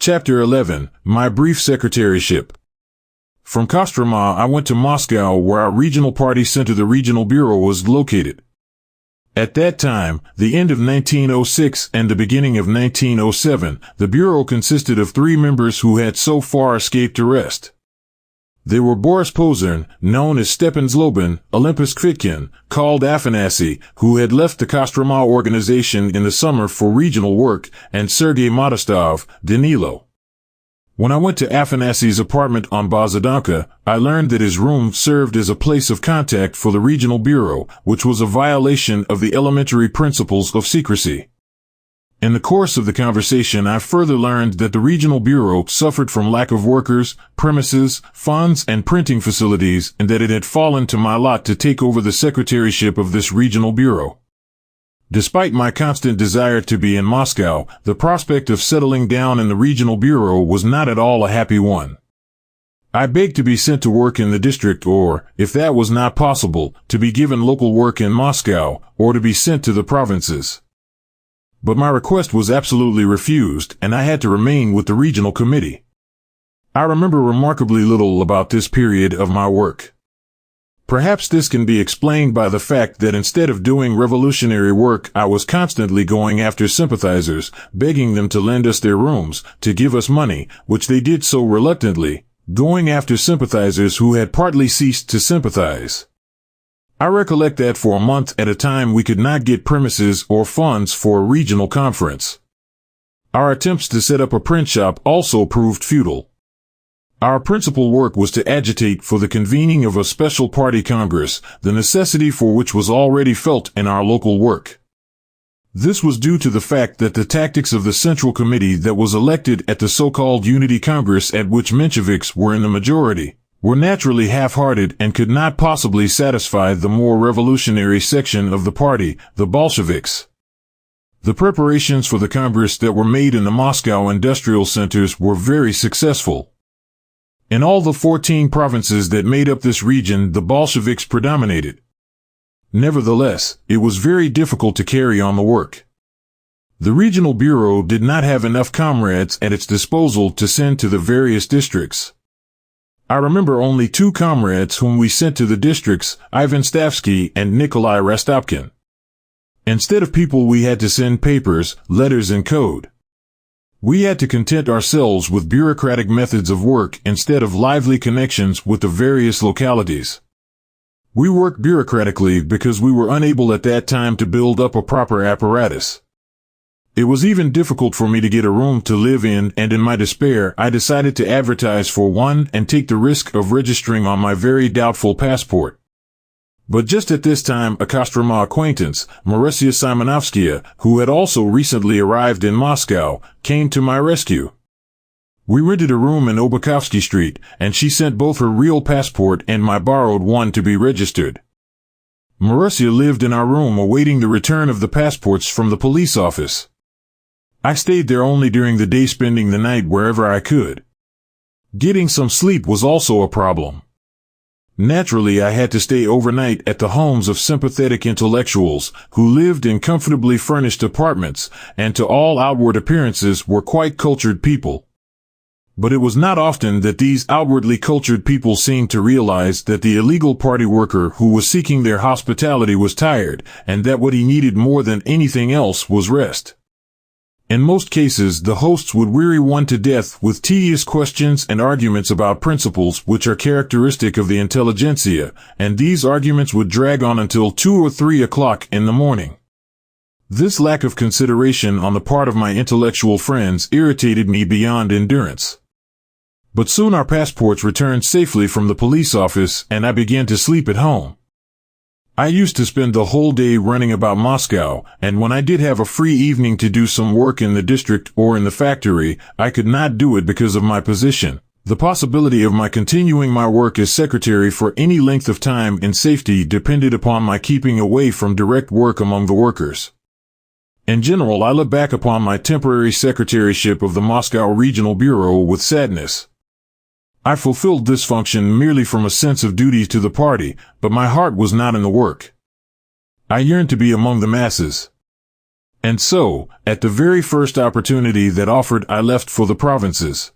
Chapter 11. My Brief Secretaryship. From Kostroma, I went to Moscow, where our regional party center, the regional bureau, was located. At that time, the end of 1906 and the beginning of 1907, the bureau consisted of 3 members who had so far escaped arrest. They were Boris Pozern, known as Stepan Zlobin, Olympus Kvitkin, called Afanasy, who had left the Kostroma organization in the summer for regional work, and Sergei Modestov, Danilo. When I went to Afanasy's apartment on Bazadanka, I learned that his room served as a place of contact for the regional bureau, which was a violation of the elementary principles of secrecy. In the course of the conversation, I further learned that the regional bureau suffered from lack of workers, premises, funds, and printing facilities, and that it had fallen to my lot to take over the secretaryship of this regional bureau. Despite my constant desire to be in Moscow, the prospect of settling down in the regional bureau was not at all a happy one. I begged to be sent to work in the district or, if that was not possible, to be given local work in Moscow, or to be sent to the provinces. But my request was absolutely refused, and I had to remain with the regional committee. I remember remarkably little about this period of my work. Perhaps this can be explained by the fact that instead of doing revolutionary work, I was constantly going after sympathizers, begging them to lend us their rooms, to give us money, which they did so reluctantly, going after sympathizers who had partly ceased to sympathize. I recollect that for a month at a time we could not get premises or funds for a regional conference. Our attempts to set up a print shop also proved futile. Our principal work was to agitate for the convening of a special party congress, the necessity for which was already felt in our local work. This was due to the fact that the tactics of the Central Committee that was elected at the so-called Unity Congress, at which Mensheviks were in the majority, were naturally half-hearted and could not possibly satisfy the more revolutionary section of the party, the Bolsheviks. The preparations for the Congress that were made in the Moscow industrial centers were very successful. In all the 14 provinces that made up this region, the Bolsheviks predominated. Nevertheless, it was very difficult to carry on the work. The regional bureau did not have enough comrades at its disposal to send to the various districts. I remember only 2 comrades whom we sent to the districts, Ivan Stavsky and Nikolai Rostopkin. Instead of people, we had to send papers, letters, and code. We had to content ourselves with bureaucratic methods of work instead of lively connections with the various localities. We worked bureaucratically because we were unable at that time to build up a proper apparatus. It was even difficult for me to get a room to live in, and in my despair, I decided to advertise for one and take the risk of registering on my very doubtful passport. But just at this time, a Kostroma acquaintance, Marysia Simonovskaya, who had also recently arrived in Moscow, came to my rescue. We rented a room in Obukovsky Street, and she sent both her real passport and my borrowed one to be registered. Marysia lived in our room awaiting the return of the passports from the police office. I stayed there only during the day, spending the night wherever I could. Getting some sleep was also a problem. Naturally, I had to stay overnight at the homes of sympathetic intellectuals who lived in comfortably furnished apartments and to all outward appearances were quite cultured people. But it was not often that these outwardly cultured people seemed to realize that the illegal party worker who was seeking their hospitality was tired, and that what he needed more than anything else was rest. In most cases, the hosts would weary one to death with tedious questions and arguments about principles which are characteristic of the intelligentsia, and these arguments would drag on until 2 or 3 o'clock in the morning. This lack of consideration on the part of my intellectual friends irritated me beyond endurance. But soon our passports returned safely from the police office, and I began to sleep at home. I used to spend the whole day running about Moscow, and when I did have a free evening to do some work in the district or in the factory, I could not do it because of my position. The possibility of my continuing my work as secretary for any length of time in safety depended upon my keeping away from direct work among the workers. In general, I look back upon my temporary secretaryship of the Moscow Regional Bureau with sadness. I fulfilled this function merely from a sense of duty to the party, but my heart was not in the work. I yearned to be among the masses. And so, at the very first opportunity that offered, I left for the provinces.